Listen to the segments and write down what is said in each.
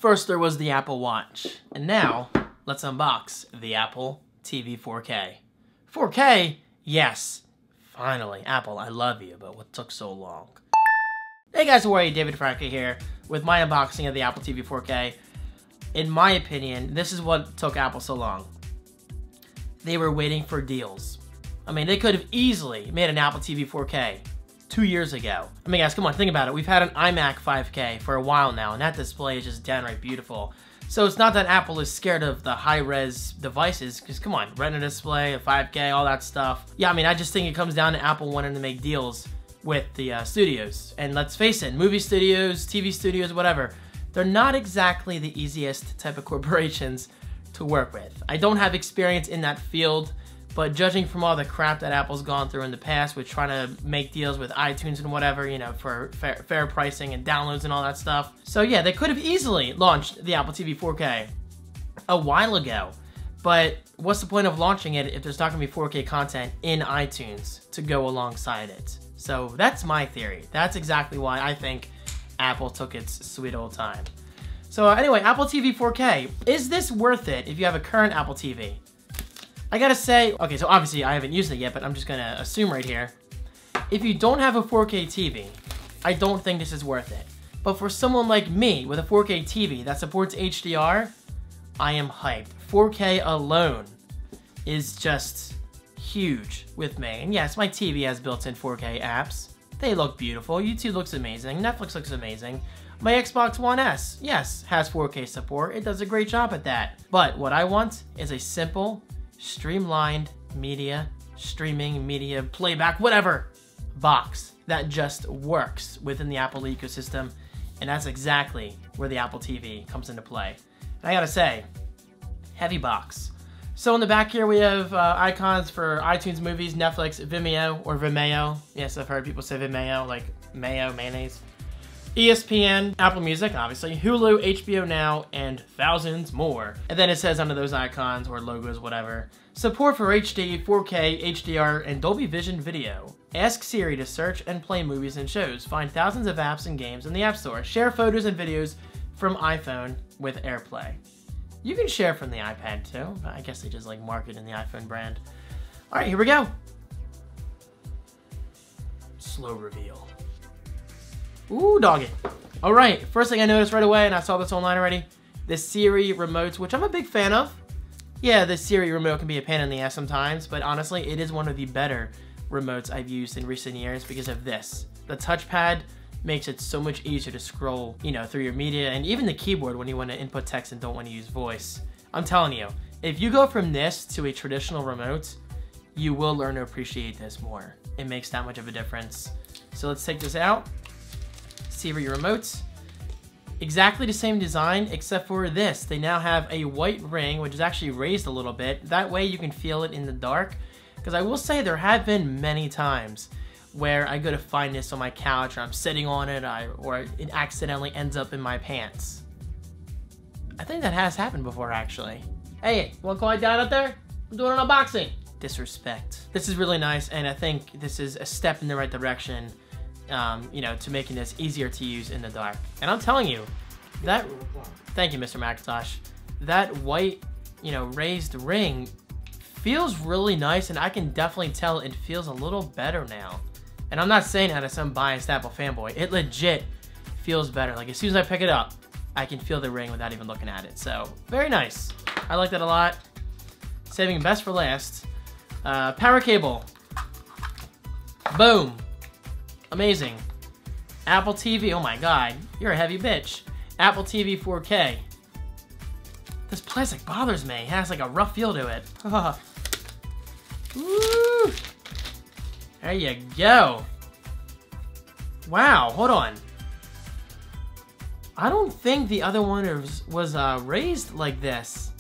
First there was the Apple Watch, and now let's unbox the Apple TV 4K. 4K? Yes. Finally, Apple, I love you, but what took so long? Hey guys, how are you? David Franco here with my unboxing of the Apple TV 4K. In my opinion, this is what took Apple so long. They were waiting for deals. I mean, they could have easily made an Apple TV 4K 2 years ago. I mean, guys, come on, think about it. We've had an iMac 5K for a while now, and that display is just downright beautiful. So it's not that Apple is scared of the high-res devices, because come on, Retina display, a 5K, all that stuff. Yeah, I mean, I just think it comes down to Apple wanting to make deals with the studios. And let's face it, movie studios, TV studios, whatever, they're not exactly the easiest type of corporations to work with. I don't have experience in that field, but judging from all the crap that Apple's gone through in the past with trying to make deals with iTunes and whatever, you know, for fair pricing and downloads and all that stuff. So yeah, they could have easily launched the Apple TV 4K a while ago, but what's the point of launching it if there's not gonna be 4K content in iTunes to go alongside it? So that's my theory. That's exactly why I think Apple took its sweet old time. So anyway, Apple TV 4K, is this worth it if you have a current Apple TV? I gotta say, okay, so obviously I haven't used it yet, but I'm just gonna assume right here. If you don't have a 4K TV, I don't think this is worth it. But for someone like me with a 4K TV that supports HDR, I am hyped. 4K alone is just huge with me. And yes, my TV has built-in 4K apps. They look beautiful. YouTube looks amazing. Netflix looks amazing. My Xbox One S, yes, has 4K support. It does a great job at that. But what I want is a simple, streamlined media, streaming media, playback, whatever, box that just works within the Apple ecosystem. And that's exactly where the Apple TV comes into play. And I gotta say, heavy box. So in the back here we have icons for iTunes movies, Netflix, Vimeo, or Vimeo. Yes, I've heard people say Vimeo, like mayo, mayonnaise. ESPN, Apple Music, obviously, Hulu, HBO Now, and thousands more. And then it says under those icons or logos, whatever, support for HD, 4K, HDR, and Dolby Vision video. Ask Siri to search and play movies and shows. Find thousands of apps and games in the App Store. Share photos and videos from iPhone with AirPlay. You can share from the iPad too, but I guess they just like market in the iPhone brand. All right, here we go. Slow reveal. Ooh, doggy. All right, first thing I noticed right away, and I saw this online already, the Siri Remote, which I'm a big fan of. Yeah, the Siri Remote can be a pain in the ass sometimes, but honestly, it is one of the better remotes I've used in recent years because of this. The touchpad makes it so much easier to scroll, you know, through your media, and even the keyboard when you want to input text and don't want to use voice. I'm telling you, if you go from this to a traditional remote, you will learn to appreciate this more. It makes that much of a difference. So let's take this out. Siri Remote. Exactly the same design, except for this. They now have a white ring, which is actually raised a little bit. That way you can feel it in the dark. Because I will say there have been many times where I go to find this on my couch, or I'm sitting on it, or it accidentally ends up in my pants. I think that has happened before, actually. Hey, wanna quiet down up there? I'm doing an unboxing. Disrespect. This is really nice, and I think this is a step in the right direction, you know, to making this easier to use in the dark. And I'm telling you, that, thank you, Mr. Macintosh, that white, you know, raised ring feels really nice, and I can definitely tell it feels a little better now. And I'm not saying that as some biased Apple fanboy. It legit feels better. Like, as soon as I pick it up, I can feel the ring without even looking at it. So, very nice. I like that a lot. Saving best for last. Power cable. Boom. Amazing. Apple TV, oh my god, you're a heavy bitch. Apple TV 4K. This plastic bothers me. It has like a rough feel to it. Woo! There you go. Wow, hold on. I don't think the other one was raised like this.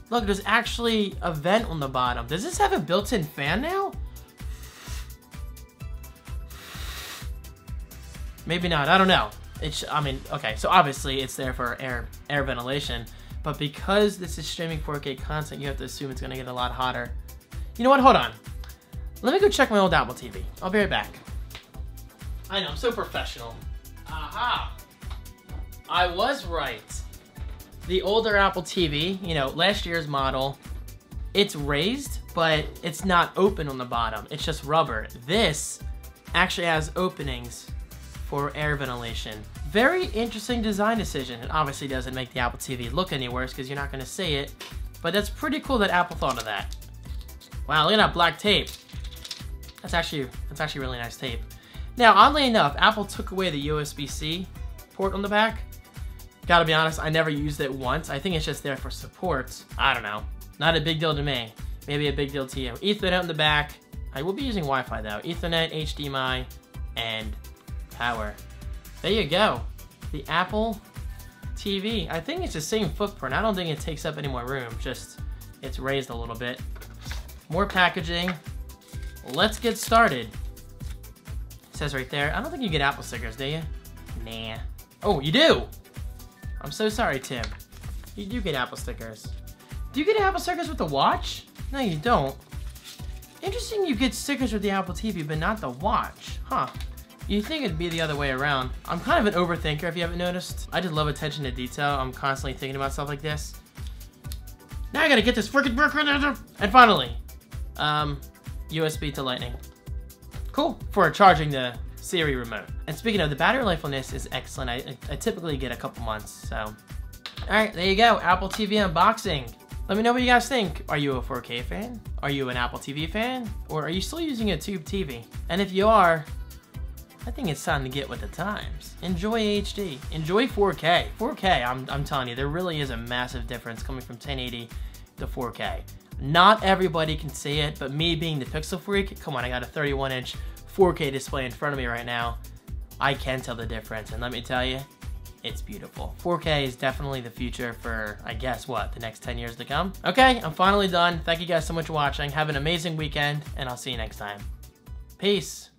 Look, there's actually a vent on the bottom. Does this have a built-in fan now? Maybe not, I don't know. I mean, okay, so obviously it's there for air ventilation, but because this is streaming 4K content, you have to assume it's gonna get a lot hotter. You know what, hold on. Let me go check my old Apple TV. I'll be right back. I know, I'm so professional. Aha! I was right. The older Apple TV, you know, last year's model, it's raised, but it's not open on the bottom. It's just rubber. This actually has openings for air ventilation. Very interesting design decision. It obviously doesn't make the Apple TV look any worse because you're not going to see it, but that's pretty cool that Apple thought of that. Wow, look at that black tape. That's actually really nice tape. Now, oddly enough, Apple took away the USB-C port on the back. Gotta be honest, I never used it once. I think it's just there for support. I don't know. Not a big deal to me. Maybe a big deal to you. Ethernet in the back. I will be using Wi-Fi though. Ethernet, HDMI, and power. There you go. The Apple TV. I think it's the same footprint. I don't think it takes up any more room. Just, it's raised a little bit. More packaging. Let's get started. It says right there. I don't think you get Apple stickers, do you? Nah. Oh, you do! I'm so sorry, Tim. You do get Apple stickers. Do you get Apple stickers with the watch? No, you don't. Interesting you get stickers with the Apple TV, but not the watch. Huh. You'd think it'd be the other way around. I'm kind of an overthinker, if you haven't noticed. I just love attention to detail. I'm constantly thinking about stuff like this. Now I gotta get this freaking brick. And finally, USB to Lightning. Cool. For charging the Siri Remote. And speaking of, the battery life on this is excellent. I typically get a couple months, so. Alright, there you go. Apple TV unboxing. Let me know what you guys think. Are you a 4K fan? Are you an Apple TV fan? Or are you still using a tube TV? And if you are, I think it's time to get with the times. Enjoy HD. Enjoy 4K. 4K, I'm telling you, there really is a massive difference coming from 1080 to 4K. Not everybody can see it, but me being the Pixel freak, come on, I got a 31-inch 4K display in front of me right now. I can tell the difference, and let me tell you, it's beautiful. 4K is definitely the future for, I guess, what, the next 10 years to come? Okay, I'm finally done. Thank you guys so much for watching. Have an amazing weekend, and I'll see you next time. Peace.